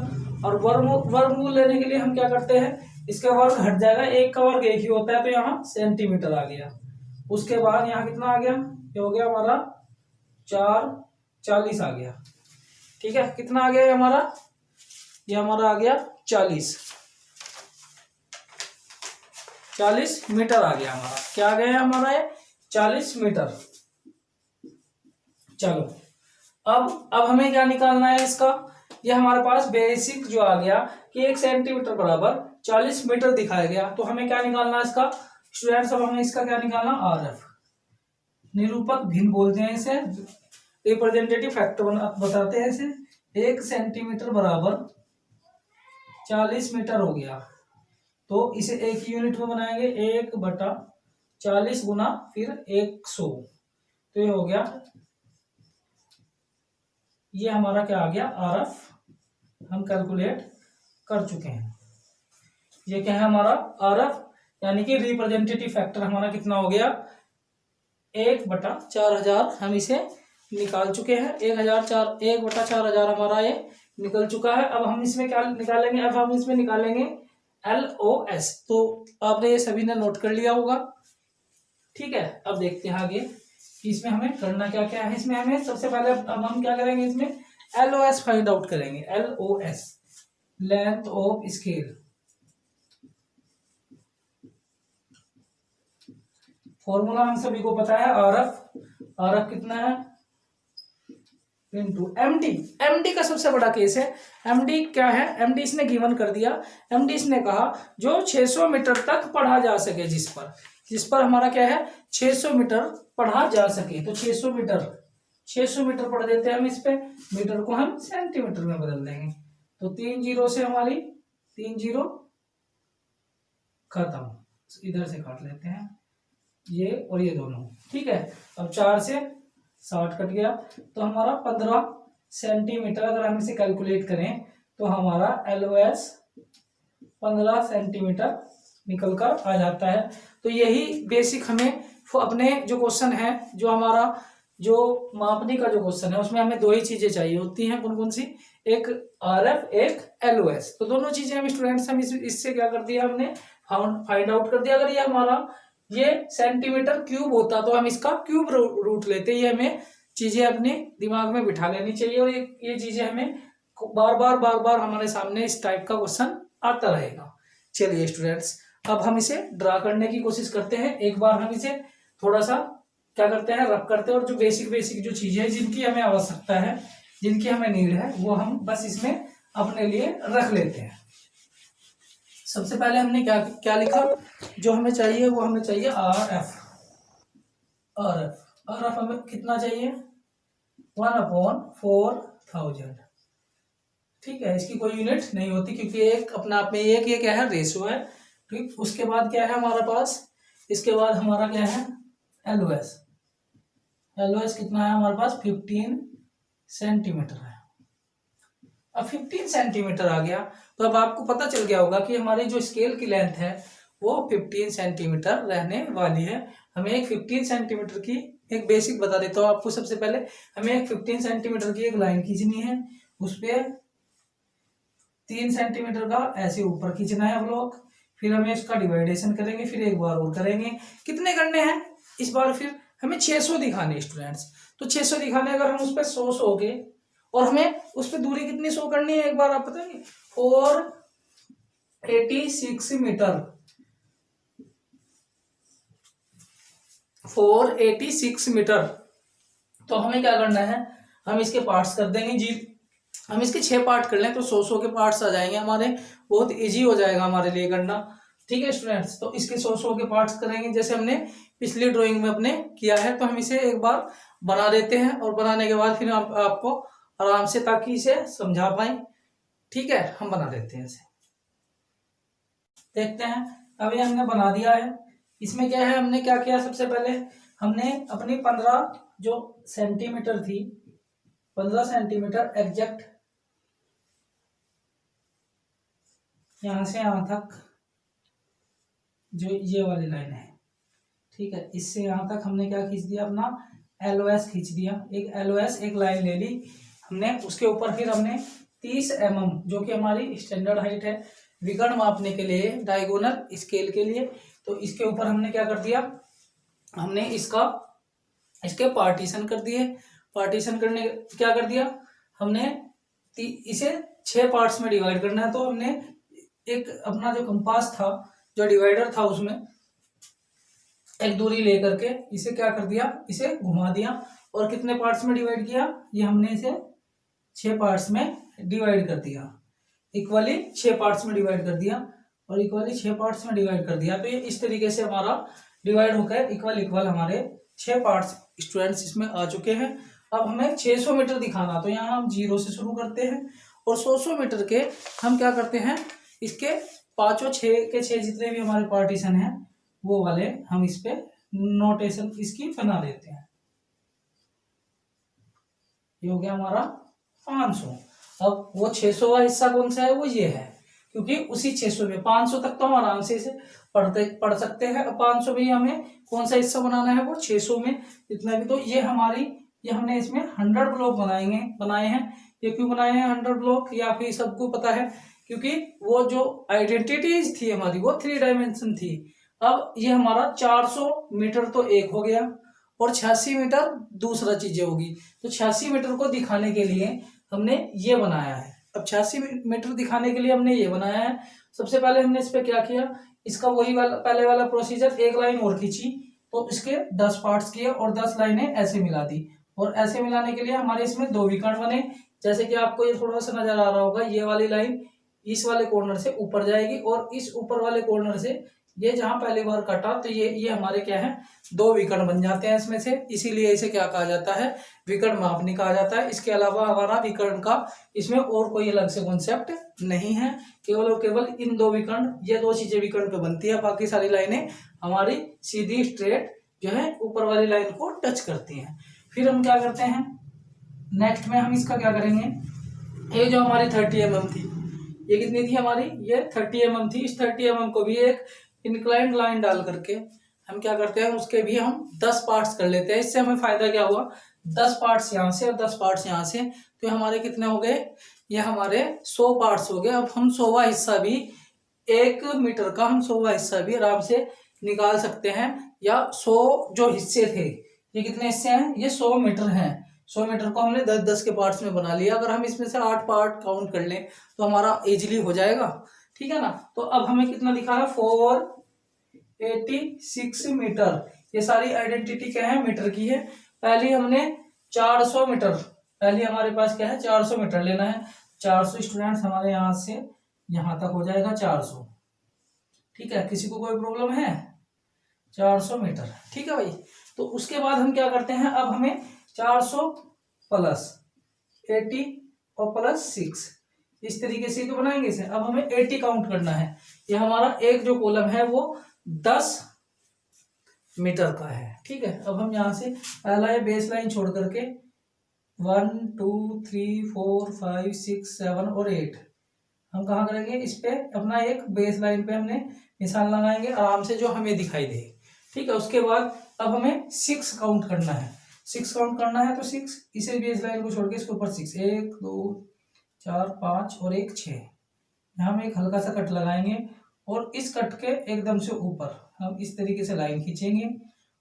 और वर्गमूल लेने के लिए हम क्या करते हैं, इसका वर्ग हट जाएगा, एक का वर्ग एक ही होता है, तो यहाँ सेंटीमीटर आ गया। उसके बाद यहाँ कितना आ गया, ये हो गया हमारा 440 आ गया। ठीक है, कितना आ गया हमारा, ये हमारा आ गया 40 मीटर आ गया हमारा। क्या आ गया हमारा, ये 40 मीटर। चलो अब हमें क्या निकालना है इसका, ये हमारे पास बेसिक जो आ गया कि 1 सेंटीमीटर बराबर 40 मीटर दिखाया गया। तो हमें क्या निकालना है इसका स्टूडेंट्स, अब हमें इसका क्या निकालना, आरएफ, निरूपक भिन्न बोलते हैं इसे, रिप्रेजेंटेटिव फैक्टर बताते हैं इसे। 1 सेंटीमीटर बराबर 40 मीटर हो गया, तो इसे एक यूनिट में बनाएंगे, 1/40 गुना फिर 100, तो ये हो गया, ये हमारा क्या आ गया, आरएफ हम कैलकुलेट कर चुके हैं। ये क्या है हमारा आरएफ, यानी कि रिप्रेजेंटेटिव फैक्टर हमारा कितना हो गया, 1/4000 हम इसे निकाल चुके हैं। 1/4 हमारा ये निकल चुका है। अब हम इसमें क्या निकालेंगे, अब हम इसमें निकालेंगे LOS। तो आपने ये सभी ने नोट कर लिया होगा, ठीक है। अब देखते हैं आगे कि इसमें हमें करना क्या क्या है। इसमें हमें सबसे पहले अब हम क्या करेंगे, इसमें LOS फाइंड आउट करेंगे। LOS length of scale, formula हम सभी को पता है RF कितना है इनटू MD। MD का सबसे बड़ा केस है। MD क्या है, MD इसने गिवन कर दिया। MD इसने कहा जो 600 मीटर तक पढ़ा जा सके, जिस पर हमारा क्या है 600 मीटर पढ़ा जा सके। तो 600 मीटर पढ़ देते हैं हम। इस पे मीटर को हम सेंटीमीटर में बदल देंगे। तो 3 जीरो से हमारी 3 जीरो खत्म, इधर से काट लेते हैं ये और ये दोनों, ठीक है। अब 4 से 60 कट गया, तो हमारा 15 सेंटीमीटर अगर हम इसे कैलकुलेट करें तो हमारा LOS 15 सेंटीमीटर निकल कर आ जाता है। तो यही बेसिक हमें अपने जो क्वेश्चन है, जो हमारा जो मापनी का जो क्वेश्चन है, उसमें हमें 2 ही चीजें चाहिए होती हैं। कौन कौन सी, एक RF एक LOS। तो दोनों चीजें हम स्टूडेंट्स हम इससे क्या कर दिया, हमने फाइंड आउट कर दिया। अगर ये हमारा ये सेंटीमीटर क्यूब होता तो हम इसका क्यूब रूट लेते। ये हमें चीजें अपने दिमाग में बिठा लेनी चाहिए, और ये चीजें हमें बार बार हमारे सामने इस टाइप का क्वेश्चन आता रहेगा। चलिए स्टूडेंट्स, अब हम इसे ड्रा करने की कोशिश करते हैं। एक बार हम इसे थोड़ा सा क्या करते हैं, रब करते हैं, और जो बेसिक जो चीजें जिनकी हमें आवश्यकता है, जिनकी हमें नीड है, वो हम बस इसमें अपने लिए रख लेते हैं। सबसे पहले हमने क्या लिखा, जो हमें चाहिए वो हमें चाहिए RF हमें कितना चाहिए 1/4000, ठीक है। इसकी कोई यूनिट नहीं होती, क्योंकि एक अपना आप में एक ये क्या है रेशो है, ठीक। उसके बाद क्या है हमारे पास, इसके बाद हमारा क्या है LOS कितना है हमारे पास 15 सेंटीमीटर है। अब 15 सेंटीमीटर आ गया, तो अब आपको पता चल गया होगा कि हमारी जो स्केल की लेंथ है वो 15 सेंटीमीटर रहने वाली है। हमें एक 15 सेंटीमीटर की एक बेसिक बता देता हूँ आपको। सबसे पहले हमें एक 15 सेंटीमीटर की एक लाइन खींचनी है, उस पे 3 सेंटीमीटर का ऐसे ऊपर खींचना है ब्लॉक। फिर हमें इसका डिवाइडेशन करेंगे, फिर एक बार और करेंगे। कितने करने हैं इस बार, फिर हमें 600 दिखाने स्टूडेंट्स। तो 600 दिखाने, अगर हम उस पर 100 के, और हमें उस पर दूरी कितनी शो करनी है एक बार आप बताइए, 486 मीटर, 486 मीटर। तो हमें क्या करना है, हम इसके पार्ट्स कर देंगे जी। हम इसके 6 पार्ट कर लें तो 100 के पार्ट्स आ जाएंगे हमारे, बहुत इजी हो जाएगा हमारे लिए करना, ठीक है स्टूडेंट्स। तो इसके 100 के पार्ट्स करेंगे, जैसे हमने पिछली ड्राइंग में अपने किया है। तो हम इसे एक बार बना देते हैं, और बनाने के बाद फिर आपको आराम से, ताकि इसे समझा पाए, ठीक है, हम बना देते हैं इसे। देखते हैं, अभी हमने बना दिया है। इसमें क्या है, हमने क्या किया, सबसे पहले हमने अपनी 15 जो सेंटीमीटर थी, 15 सेंटीमीटर एग्जैक्ट यहां से यहां तक जो ये वाली लाइन है, ठीक है, इससे यहां तक हमने क्या खींच दिया, अपना LOS खींच दिया। एक LOS एक लाइन ले ली हमने। उसके ऊपर फिर हमने 30 mm, जो कि हमारी स्टैंडर्ड हाइट है विकर्ण मापने के लिए, डायगोनल स्केल के लिए। तो इसके ऊपर हमने क्या कर दिया, हमने इसके पार्टीशन कर दिए। पार्टीशन करने क्या कर दिया हमने, इसे 6 पार्ट्स में डिवाइड करना है। तो हमने एक अपना जो कंपास था, जो डिवाइडर था, उसमें एक दूरी लेकर के इसे क्या कर दिया, इसे घुमा दिया, और कितने पार्ट्स में डिवाइड किया, ये हमने इसे 6 पार्ट्स में डिवाइड कर दिया। इक्वली 6 पार्ट्स में डिवाइड कर दिया, और इक्वली 6 पार्ट्स में डिवाइड कर दिया। तो ये इस तरीके से हमारा डिवाइड होकर इक्वल हमारे 6 पार्ट्स स्टूडेंट्स इसमें आ चुके हैं। अब हमें 600 मीटर दिखाना, तो यहाँ हम 0 से शुरू करते हैं, और 100 मीटर के हम क्या करते हैं, इसके 5 6 के 6 जितने भी हमारे पार्टीशन हैं, वो वाले हम इस पे नोटेशन इसकी बना देते हैं। ये हो गया हमारा 500। अब वो 600 का हिस्सा कौन सा है, वो ये है, क्योंकि उसी 600 में 500 तक तो हम आराम से इसे पढ़ सकते हैं। अब 500 में हमें कौन सा हिस्सा बनाना है, वो 600 में जितना भी। तो ये हमारी ये हमने इसमें 100 ब्लॉक बनाए हैं। ये क्यों बनाए हैं 100 ब्लॉक, या फिर सबको पता है क्योंकि वो जो आइडेंटिटीज थी हमारी वो 3 डायमेंशन थी। अब ये हमारा 400 मीटर तो एक हो गया और 86 मीटर दूसरा चीजें होगी। तो 86 मीटर को दिखाने के लिए हमने ये बनाया है। अब 86 मीटर दिखाने के लिए हमने ये बनाया है। सबसे पहले हमने इस पे क्या किया, इसका वही वाला पहले वाला प्रोसीजर, एक लाइन और खींची तो इसके 10 पार्ट्स किए और 10 लाइनें ऐसे मिला दी। और ऐसे मिलाने के लिए हमारे इसमें 2 विकर्ण बने। जैसे कि आपको ये थोड़ा सा नजर आ रहा होगा, ये वाली लाइन इस वाले कॉर्नर से ऊपर जाएगी और इस ऊपर वाले कॉर्नर से ये जहां पहली बार कटा तो ये हमारे क्या है, 2 विकर्ण बन जाते हैं इसमें से। इसीलिए इसे क्या कहा जाता है, विकर्ण मापनी कहा जाता है। इसके अलावा हमारा विकर्ण का इसमें और कोई अलग से कॉन्सेप्ट नहीं है, केवल और केवल इन 2 विकर्ण, ये 2 चीजें विकर्ण पे बनती है। बाकी सारी लाइनें हमारी सीधी स्ट्रेट जो है ऊपर वाली लाइन को टच करती हैं। फिर हम क्या करते हैं, नेक्स्ट में हम इसका क्या करेंगे, ये जो हमारी 30 mm थी, ये कितनी थी हमारी, ये 30 mm थी। इस 30 mm को भी एक इंक्लाइंड लाइन डाल करके हम क्या करते हैं, उसके भी हम 10 पार्ट्स कर लेते हैं। इससे हमें फायदा क्या हुआ, 10 पार्ट्स यहाँ से और 10 पार्ट्स यहाँ से, तो हमारे कितने हो गए, ये हमारे 100 पार्ट्स हो गए। अब हम 100वां हिस्सा भी, 1 मीटर का हम 100वां हिस्सा भी आराम से निकाल सकते हैं। या 100 जो हिस्से थे, ये कितने हिस्से हैं, ये 100 मीटर हैं। 100 मीटर को हमने 10-10 के पार्ट्स में बना लिया। अगर हम इसमें से 8 पार्ट काउंट कर लें तो हमारा इजीली हो जाएगा, ठीक है ना। तो अब हमें कितना दिखा रहा है, 486 मीटर। ये सारी आइडेंटिटी क्या है, मीटर की है। पहले हमने 400 मीटर, पहले हमारे पास क्या है, 400 मीटर लेना है। 400 स्टूडेंट्स हमारे यहाँ से यहाँ तक हो जाएगा 400, ठीक है। किसी को कोई प्रॉब्लम है, 400 मीटर, ठीक है भाई। तो उसके बाद हम क्या करते हैं, अब हमें 400 प्लस 80 और प्लस 6 इस तरीके से तो बनाएंगे इसे। अब हमें 80 काउंट करना है। ये हमारा एक जो कॉलम है वो 10 मीटर का है, ठीक है। अब हम यहाँ से पहला ये बेस लाइन छोड़ करके 1 2 3 4 5 6 7 और 8 हम कहाँ करेंगे, इस पे अपना एक बेस लाइन पे हमने निशान लगाएंगे आराम से, जो हमें दिखाई दे, ठीक है। उसके बाद अब हमें 6 काउंट करना है। 6 काउंट करना है तो 6, इसे बेस लाइन को छोड़ के इसके ऊपर 6, 1 2 4 5 और 1 6। यहाँ हम एक हल्का सा कट लगाएंगे और इस कट के एकदम से ऊपर हम इस तरीके से लाइन खींचेंगे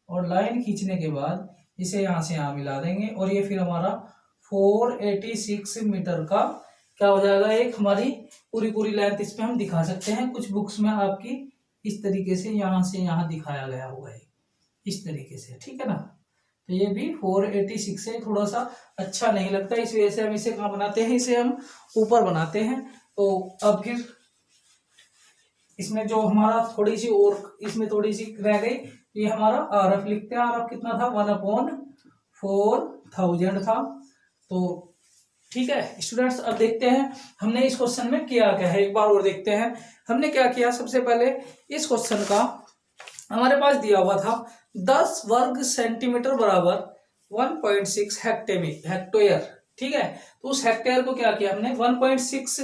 और लाइन खींचने के बाद इसे यहाँ से यहाँ मिला देंगे और ये फिर हमारा 486 मीटर का क्या हो जाएगा, एक हमारी पूरी लेंथ इस पे हम दिखा सकते हैं। कुछ बुक्स में आपकी इस तरीके से यहाँ दिखाया गया हुआ है, इस तरीके से, ठीक है ना। तो ये भी 486 है, थोड़ा सा अच्छा नहीं लगता, इस वजह से हम इसे कहाँ बनाते हैं, इसे हम ऊपर बनाते हैं। तो अब फिर इसमें जो हमारा थोड़ी सी और इसमें थोड़ी सी रह गई, ये हमारा आरएफ लिखते हैं। आरएफ कितना था, 1/4000 था। तो ठीक है स्टूडेंट्स, अब देखते हैं हमने इस क्वेश्चन में किया क्या है, एक बार और देखते हैं हमने क्या किया। सबसे पहले इस क्वेश्चन का हमारे पास दिया हुआ था 10 वर्ग सेंटीमीटर बराबर 1.6 हेक्टेयर, ठीक है। तो उस हेक्टेयर को क्या किया हमने, 1.6,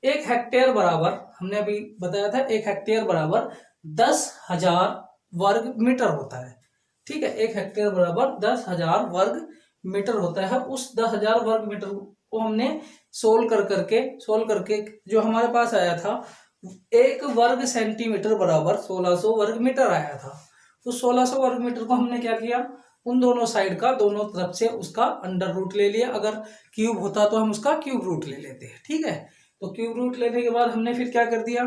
एक हेक्टेयर बराबर, हमने अभी बताया था 1 हेक्टेयर बराबर 10,000 वर्ग मीटर होता है, ठीक है। 1 हेक्टेयर बराबर 10,000 वर्ग मीटर होता है। उस 10,000 वर्ग मीटर को हमने सोल्व करके जो हमारे पास आया था 1 वर्ग सेंटीमीटर बराबर 1600 वर्ग मीटर आया था। तो 1600 वर्ग मीटर को हमने क्या किया, उन दोनों साइड का, दोनों तरफ से उसका अंडर रूट ले लिया। अगर क्यूब होता तो हम उसका क्यूब रूट ले लेते हैं, ठीक है। तो क्यूब रूट लेने के बाद हमने फिर क्या कर दिया,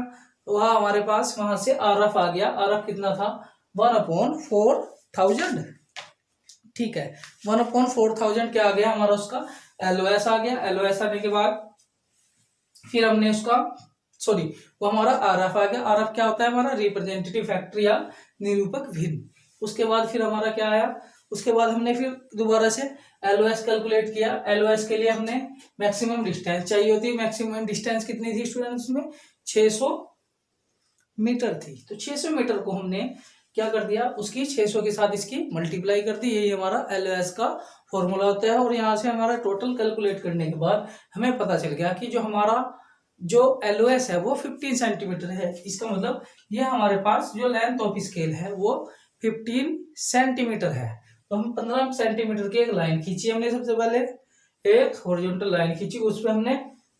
तो वहाँ हमारे पास वहां से आरएफ आ गया। आरएफ कितना था, 1/4000, ठीक है। 1/4000 क्या आ गया हमारा, उसका एलओएस आ गया। एलओएस आने के बाद फिर हमने उसका वो हमारा आरएफ आ गया। आरएफ क्या होता है हमारा, रिप्रेजेंटेटिव फैक्टर या निरूपक भिन्न। उसके बाद फिर हमारा क्या आया, उसके बाद हमने फिर दोबारा से एलओएस कैलकुलेट किया। एलओएस के लिए हमने मैक्सिमम डिस्टेंस चाहिए होती है। मैक्सिमम डिस्टेंस कितनी थी स्टूडेंट्स में, 600 मीटर थी। तो 600 मीटर को हमने क्या कर दिया, उसकी 600 के साथ इसकी मल्टीप्लाई कर दी। यही हमारा एलओएस का फॉर्मूला होता है। और यहाँ से हमारा टोटल कैलकुलेट करने के बाद हमें पता चल गया कि जो हमारा जो एलओएस है वो 15 सेंटीमीटर है। इसका मतलब ये हमारे पास जो लेंथ ऑफ स्केल है वो 15 सेंटीमीटर है। तो हम 15 सेंटीमीटर की एक लाइन खींची हमने। सबसे पहले एक हॉरिजॉन्टल लाइन खींची, उस पर हमने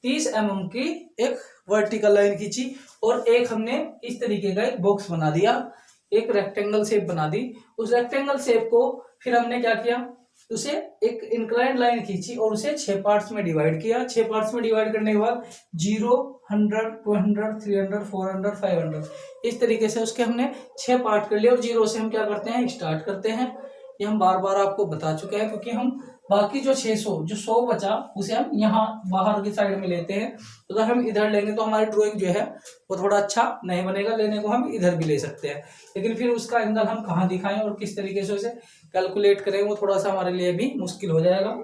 30 mm की एक वर्टिकल लाइन खींची और एक हमने इस तरीके का एक बॉक्स बना दिया, एक रेक्टेंगल शेप बना दी। उस रेक्टेंगल शेप को फिर हमने क्या किया, उसे एक इंक्लाइंड लाइन खींची और उसे 6 पार्ट्स में डिवाइड किया। 6 पार्ट्स में डिवाइड करने के बाद 0, 100, 200, 300, 400, 500 इस तरीके से उसके हमने 6 पार्ट कर लिए। और 0 से हम क्या करते हैं, स्टार्ट करते हैं। ये हम बार बार आपको बता चुके हैं, क्योंकि हम बाकी जो 600 जो 100 बचा उसे हम यहाँ बाहर की साइड में लेते हैं। तो अगर हम इधर लेंगे तो हमारी ड्राइंग जो है वो थोड़ा अच्छा नहीं बनेगा। लेने को हम इधर भी ले सकते हैं, लेकिन फिर उसका एंगल हम कहाँ दिखाएं और किस तरीके से उसे कैलकुलेट करें वो थोड़ा सा हमारे लिए भी मुश्किल हो जाएगा।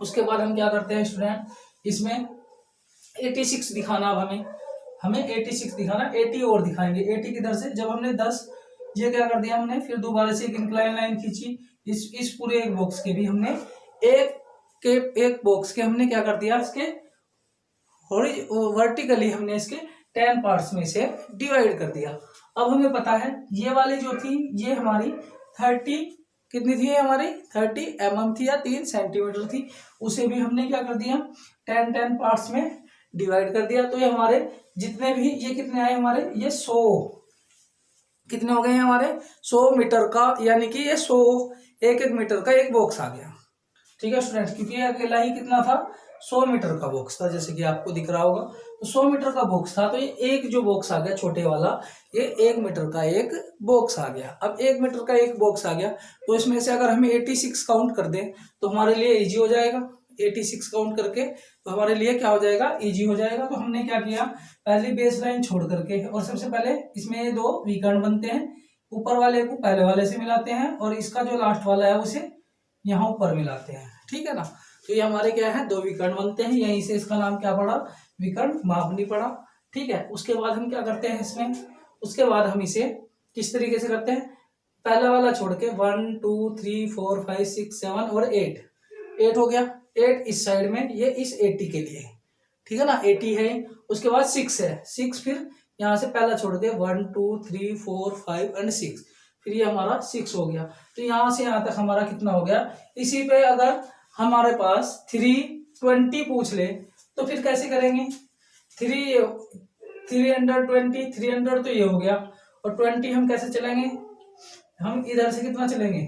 उसके बाद हम क्या करते हैं स्टूडेंट, इसमें 86 दिखाना। अब हमें 86 दिखाना, 80 और दिखाएंगे। 80 किधर से, जब हमने 10 ये क्या कर दिया हमने, फिर दोबारा से एक इंक्लाइन लाइन खींची। इस पूरे एक बॉक्स के भी हमने एक बॉक्स के हमने क्या कर दिया, इसके वर्टिकली हमने इसके 10 पार्ट्स में से डिवाइड कर दिया। अब हमें पता है ये वाली जो थी ये हमारी 30 कितनी थी, हमारी 30 mm थी या 3 सेंटीमीटर थी। उसे भी हमने क्या कर दिया, 10 पार्ट्स में डिवाइड कर दिया। तो ये हमारे जितने भी ये कितने आए हमारे, ये 100 कितने हो गए हमारे 100 मीटर का, यानी कि ये 100 एक मीटर का एक बॉक्स आ गया। ठीक है स्टूडेंट्स, क्योंकि ये अकेला ही कितना था, 100 मीटर का बॉक्स था, जैसे कि आपको दिख रहा होगा। तो 100 मीटर का बॉक्स था, तो ये एक जो बॉक्स आ गया छोटे वाला, ये 1 मीटर का एक बॉक्स आ गया। अब 1 मीटर का एक बॉक्स आ गया, तो इसमें से अगर हमें 86 काउंट कर दें तो हमारे लिए इजी हो जाएगा। 86 काउंट करके तो हमारे लिए क्या हो जाएगा, इजी हो जाएगा। तो हमने क्या किया, पहली बेस लाइन छोड़ करके, और सबसे पहले इसमें 2 विकर्ण बनते हैं। ऊपर वाले को पहले वाले से मिलाते हैं और इसका जो लास्ट वाला है उसे यहाँ ऊपर मिलाते हैं। ठीक है ना, तो ये हमारे क्या है, 2 विकर्ण बनते हैं। यहीं से इसका नाम क्या पड़ा, विकर्ण मापनी पड़ा। ठीक है, उसके बाद हम क्या करते हैं इसमें, उसके बाद हम इसे किस तरीके से करते हैं, पहला वाला छोड़ के 1 2 3 4 5 6 7 और 8 हो गया। 8 इस साइड में, ये इस 80 के लिए, ठीक है ना, 80 है। उसके बाद 6 है, 6 फिर यहाँ से पहला छोड़ के 1 2 3 4 5 एंड 6, फिर ये हमारा 6 हो गया। तो यहाँ से यहाँ तक हमारा कितना हो गया। इसी पे अगर हमारे पास 320 पूछ ले तो फिर कैसे करेंगे, 320 300 तो ये हो गया, और 20 हम कैसे चलेंगे, हम इधर से कितना चलेंगे,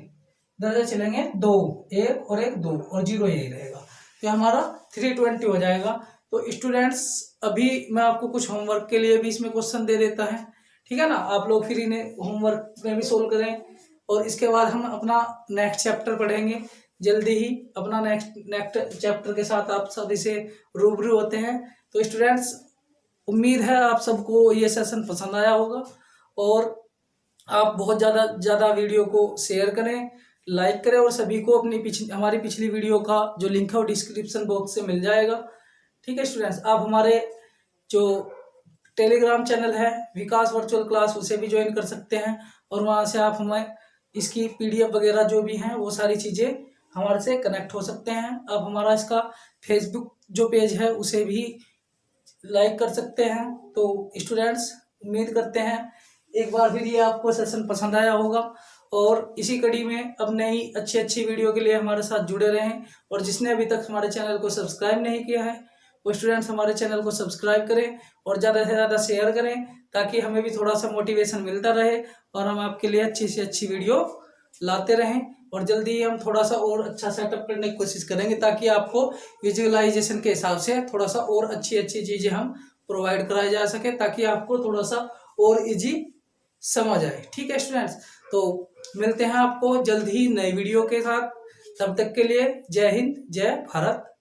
इधर से चलेंगे 2, 1 और 1 2 और 0 यही रहेगा। तो हमारा 320 हो जाएगा। तो स्टूडेंट्स अभी मैं आपको कुछ होमवर्क के लिए भी इसमें क्वेश्चन दे देता है, ठीक है ना, आप लोग फिर इन्हें होमवर्क में भी सोल्व करें। और इसके बाद हम अपना नेक्स्ट चैप्टर पढ़ेंगे जल्दी ही। अपना नेक्स्ट चैप्टर के साथ आप सब इसे रूबरू होते हैं। तो स्टूडेंट्स उम्मीद है आप सबको ये सेशन पसंद आया होगा, और आप बहुत ज़्यादा वीडियो को शेयर करें, लाइक करें, और सभी को अपनी हमारी पिछली वीडियो का जो लिंक है वो डिस्क्रिप्शन बॉक्स से मिल जाएगा। ठीक है स्टूडेंट्स, आप हमारे जो टेलीग्राम चैनल है विकास वर्चुअल क्लास उसे भी ज्वाइन कर सकते हैं, और वहाँ से आप हमें इसकी PDF वगैरह जो भी हैं वो सारी चीज़ें हमारे से कनेक्ट हो सकते हैं। आप हमारा इसका फेसबुक जो पेज है उसे भी लाइक कर सकते हैं। तो स्टूडेंट्स उम्मीद करते हैं एक बार फिर ये आपको सेशन पसंद आया होगा, और इसी कड़ी में अब नई अच्छी वीडियो के लिए हमारे साथ जुड़े रहें। और जिसने अभी तक हमारे चैनल को सब्सक्राइब नहीं किया है वो स्टूडेंट्स हमारे चैनल को सब्सक्राइब करें और ज़्यादा से ज़्यादा शेयर करें, ताकि हमें भी थोड़ा सा मोटिवेशन मिलता रहे और हम आपके लिए अच्छी से अच्छी वीडियो लाते रहें। और जल्दी ही हम थोड़ा सा और अच्छा सेटअप करने की कोशिश करेंगे, ताकि आपको विजुअलाइजेशन के हिसाब से थोड़ा सा और अच्छी चीज़ें हम प्रोवाइड कराई जा सके, ताकि आपको थोड़ा सा और इजी समझ आए। ठीक है स्टूडेंट्स, तो मिलते हैं आपको जल्द ही नई वीडियो के साथ। तब तक के लिए जय हिंद, जय भारत।